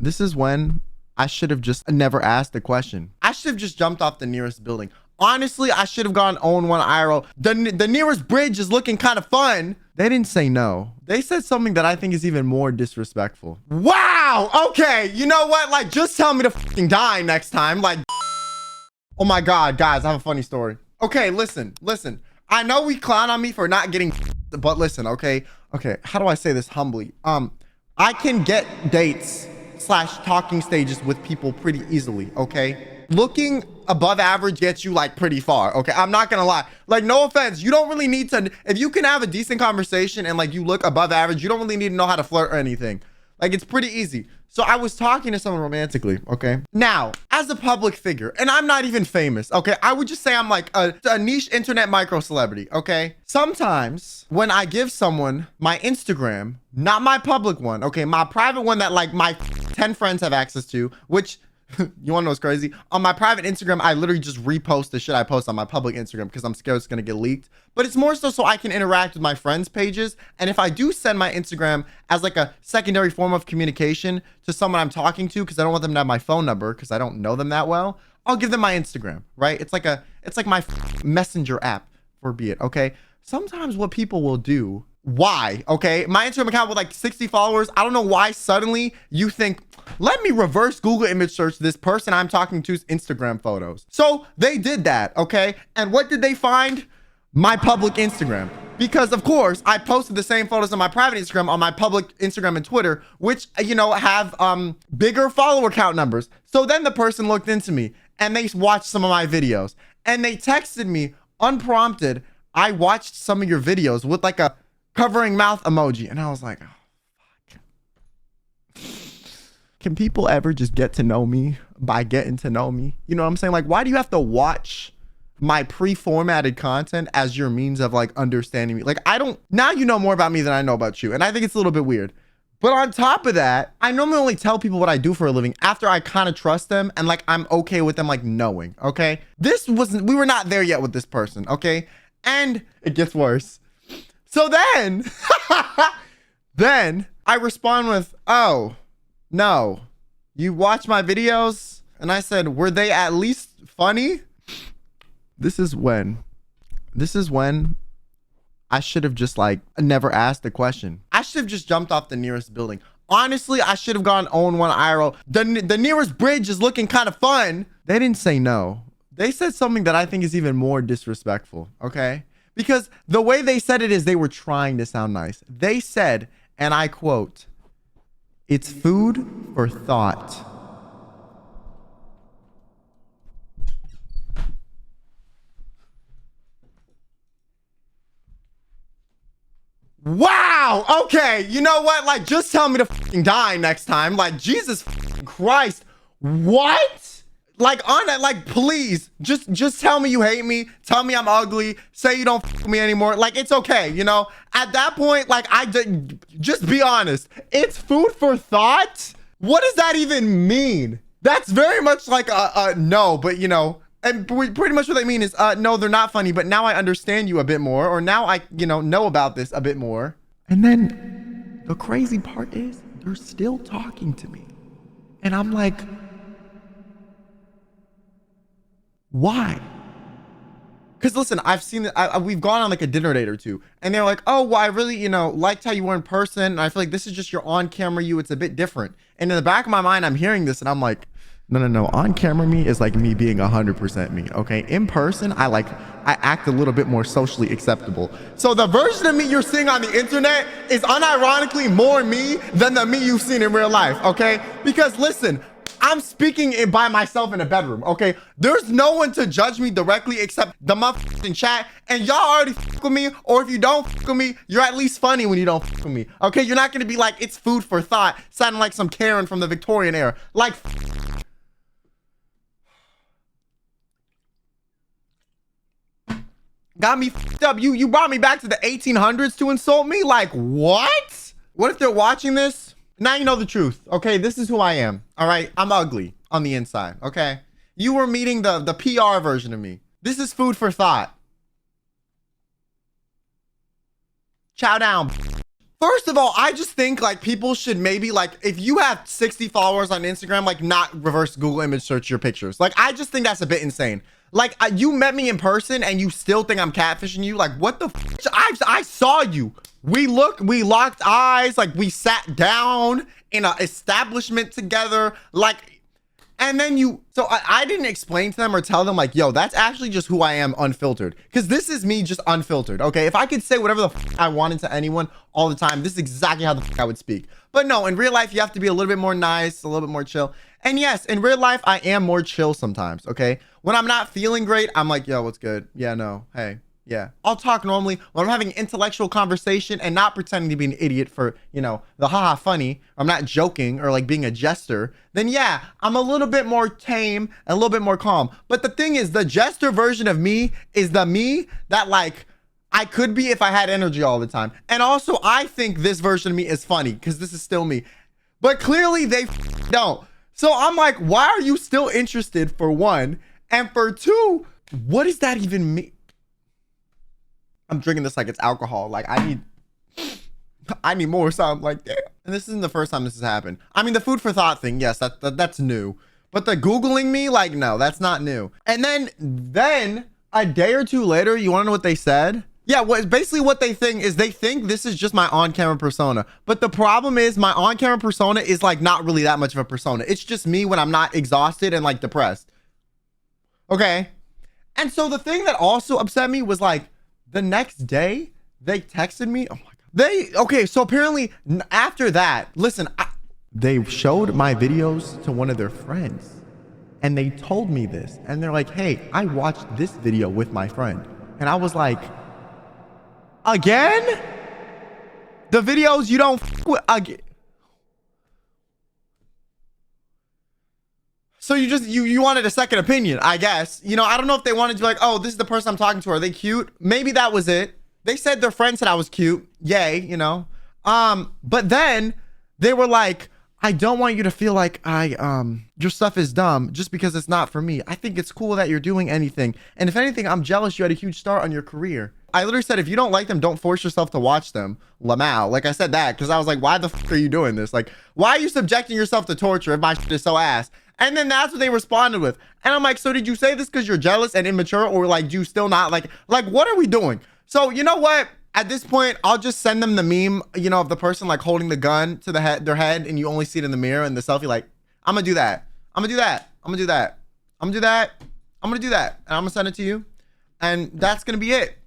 This is when I should have just never asked the question. I should have just jumped off the nearest building. Honestly, I should have gone own one IRL. The nearest bridge is looking kind of fun. They didn't say no. They said something that I think is even more disrespectful. Wow. Okay. You know what? Like, just tell me to fucking die next time. Like, oh my God, guys, I have a funny story. Okay, listen. I know we clown on me for not getting, but listen, okay? Okay, how do I say this humbly? I can get dates / talking stages with people pretty easily, okay? Looking above average gets you like pretty far, okay? I'm not gonna lie. Like, no offense, you don't really need to, if you can have a decent conversation and like you look above average, you don't really need to know how to flirt or anything. Like, it's pretty easy. So I was talking to someone romantically, okay? Now, as a public figure, and I'm not even famous, okay? I would just say I'm like a niche internet micro celebrity, okay? Sometimes when I give someone my Instagram, not my public one, okay? My private one that like my 10 friends have access to, which you wanna know what's crazy? On my private Instagram, I literally just repost the shit I post on my public Instagram because I'm scared it's gonna get leaked. But it's more so I can interact with my friends' pages. And if I do send my Instagram as like a secondary form of communication to someone I'm talking to, because I don't want them to have my phone number because I don't know them that well, I'll give them my Instagram, right? It's like my messenger app, for be it, okay? Sometimes what people will do, why, okay? My Instagram account with like 60 followers, I don't know why suddenly you think, let me reverse Google image search this person I'm talking to's Instagram photos. So they did that, okay? And what did they find? My public Instagram. Because of course, I posted the same photos on my private Instagram on my public Instagram and Twitter, which, you know, have bigger follower count numbers. So then the person looked into me and they watched some of my videos and they texted me unprompted, I watched some of your videos with like a covering mouth emoji. And I was like, oh, fuck. Can people ever just get to know me by getting to know me? You know what I'm saying? Like, why do you have to watch my pre-formatted content as your means of like understanding me? Like, now you know more about me than I know about you. And I think it's a little bit weird. But on top of that, I normally only tell people what I do for a living after I kind of trust them and like I'm okay with them like knowing, okay? We were not there yet with this person, okay? And it gets worse. So then, then I respond with, oh, no, you watch my videos? And I said, were they at least funny? This is when I should have just like never asked the question. I should have just jumped off the nearest building. Honestly, I should have gone own one IRL. The nearest bridge is looking kind of fun. They didn't say no. They said something that I think is even more disrespectful, okay? Because the way they said it is they were trying to sound nice. They said, and I quote, "It's food for thought." Wow. Okay. You know what? Like, just tell me to fucking die next time. Like, Jesus Christ. What? Like, on that, like, please, just tell me you hate me. Tell me I'm ugly. Say you don't fuck with me anymore. Like, it's okay, you know? At that point, like, just be honest. It's food for thought? What does that even mean? That's very much like a no, but, you know, and pretty much what they mean is, no, they're not funny, but now I understand you a bit more, or now I, you know about this a bit more. And then the crazy part is they're still talking to me. And I'm like, why? Because listen, I've seen that we've gone on like a dinner date or two, and they're like, oh, well, I really, you know, liked how you were in person. And I feel like this is just your on-camera you. It's a bit different. And in the back of my mind, I'm hearing this and I'm like, no. On camera me is like me being 100% me. Okay. In person, I act a little bit more socially acceptable. So the version of me you're seeing on the internet is unironically more me than the me you've seen in real life. Okay. Because listen, I'm speaking it by myself in a bedroom, okay? There's no one to judge me directly except the motherfucking chat, and y'all already fuck with me, or if you don't fuck with me, you're at least funny when you don't fuck with me, okay? You're not gonna be like, it's food for thought, sounding like some Karen from the Victorian era. Like, got me fucked up. You brought me back to the 1800s to insult me? Like, what? What if they're watching this? Now you know the truth, okay? This is who I am, all right? I'm ugly on the inside, okay? You were meeting the PR version of me. This is food for thought. Chow down. First of all, I just think like people should maybe like if you have 60 followers on Instagram, like not reverse Google image search your pictures. Like I just think that's a bit insane. Like you met me in person and you still think I'm catfishing you. Like what the f? I saw you. We locked eyes. Like we sat down in an establishment together. Like. And then so I didn't explain to them or tell them like, yo, that's actually just who I am unfiltered. Because this is me just unfiltered, okay? If I could say whatever the f I wanted to anyone all the time, this is exactly how the f I would speak. But no, in real life, you have to be a little bit more nice, a little bit more chill. And yes, in real life, I am more chill sometimes, okay? When I'm not feeling great, I'm like, yo, what's good? Yeah, no, hey. Yeah, I'll talk normally when I'm having an intellectual conversation and not pretending to be an idiot for, you know, the haha funny. I'm not joking or like being a jester. Then yeah, I'm a little bit more tame and a little bit more calm. But the thing is, the jester version of me is the me that like I could be if I had energy all the time. And also, I think this version of me is funny because this is still me. But clearly they don't. So I'm like, why are you still interested for one? And for two, what does that even mean? I'm drinking this like it's alcohol. Like I need more. So I'm like, damn. And this isn't the first time this has happened. I mean, the food for thought thing, yes, that's new. But the Googling me, like, no, that's not new. And then a day or two later, you want to know what they said? Yeah, basically what they think is they think this is just my on-camera persona. But the problem is my on-camera persona is like not really that much of a persona. It's just me when I'm not exhausted and like depressed. Okay. And so the thing that also upset me was like, the next day, they texted me. Oh my God. Okay, so apparently after that, listen, they showed my videos to one of their friends and they told me this. And they're like, hey, I watched this video with my friend. And I was like, again? The videos you don't f with again? So you wanted a second opinion, I guess. You know, I don't know if they wanted to be like, oh, this is the person I'm talking to. Are they cute? Maybe that was it. They said their friend said I was cute. Yay, you know. But then they were like, I don't want you to feel like your stuff is dumb just because it's not for me. I think it's cool that you're doing anything. And if anything, I'm jealous you had a huge start on your career. I literally said, if you don't like them, don't force yourself to watch them. Lamau. Like I said that because I was like, why the f are you doing this? Like, why are you subjecting yourself to torture if my shit is so ass? And then that's what they responded with. And I'm like, so did you say this because you're jealous and immature, or like, do you still not like what are we doing? So you know what? At this point, I'll just send them the meme, you know, of the person like holding the gun to their head and you only see it in the mirror and the selfie. Like, I'm gonna do that. I'm gonna do that. I'm gonna do that. I'm gonna do that. I'm gonna do that. And I'm gonna send it to you. And that's gonna be it.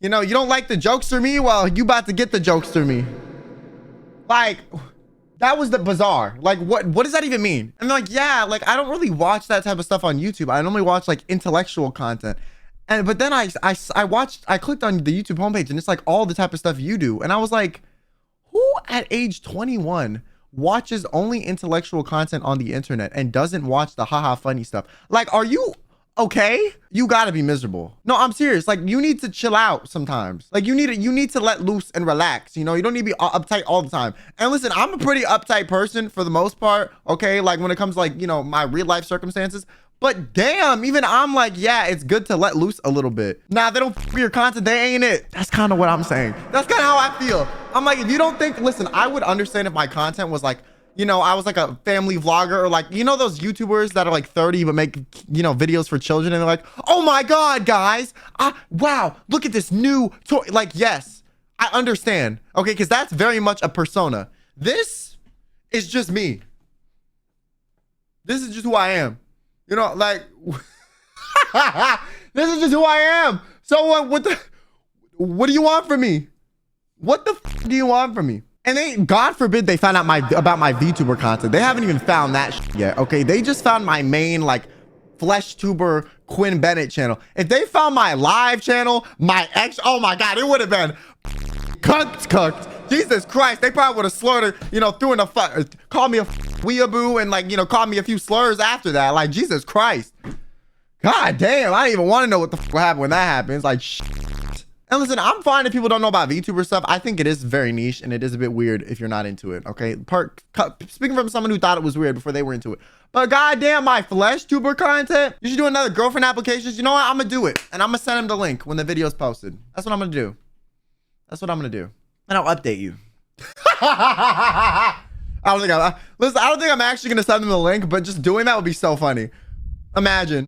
You know, you don't like the jokes through me? Well, you about to get the jokes through me. Like, that was the bizarre. Like, what does that even mean? And they're like, yeah, like, I don't really watch that type of stuff on YouTube. I normally watch like intellectual content. But then I clicked on the YouTube homepage and it's like all the type of stuff you do. And I was like, who at age 21 watches only intellectual content on the internet and doesn't watch the haha funny stuff? Like, are you okay? You gotta be miserable. No, I'm serious. Like, you need to chill out sometimes. Like, you need to let loose and relax. You know, you don't need to be uptight all the time. And listen, I'm a pretty uptight person for the most part. Okay, like when it comes to like, you know, my real life circumstances. But damn, even I'm like, yeah, it's good to let loose a little bit. Nah, they don't f your content, they ain't it. That's kind of what I'm saying. That's kind of how I feel. I'm like, if you don't think, listen, I would understand if my content was like, you know, I was like a family vlogger or like, you know, those YouTubers that are like 30 but make, you know, videos for children and they're like, oh my God, guys. Wow, look at this new toy. Like, yes, I understand. Okay, because that's very much a persona. This is just me. This is just who I am. You know, like, this is just who I am. So what do you want from me? What the f do you want from me? And God forbid they found out about my VTuber content. They haven't even found that shit yet. Okay, they just found my main like flesh tuber Quinn Benet channel. If they found my live channel, oh my God, it would have been cooked. Jesus Christ, they probably would have slurred it, you know, threw in called me a weeaboo and like, you know, called me a few slurs after that. Like, Jesus Christ. God damn, I don't even want to know what the will happen when that happens. Like, shit. And listen, I'm fine if people don't know about VTuber stuff. I think it is very niche and it is a bit weird if you're not into it, okay? Speaking from someone who thought it was weird before they were into it. But goddamn, my flesh tuber content, you should do another girlfriend applications. You know what? I'm gonna do it and I'm gonna send them the link when the video's posted. That's what I'm gonna do. That's what I'm gonna do. And I'll update you. I don't think I'm actually gonna send them the link, but just doing that would be so funny. Imagine.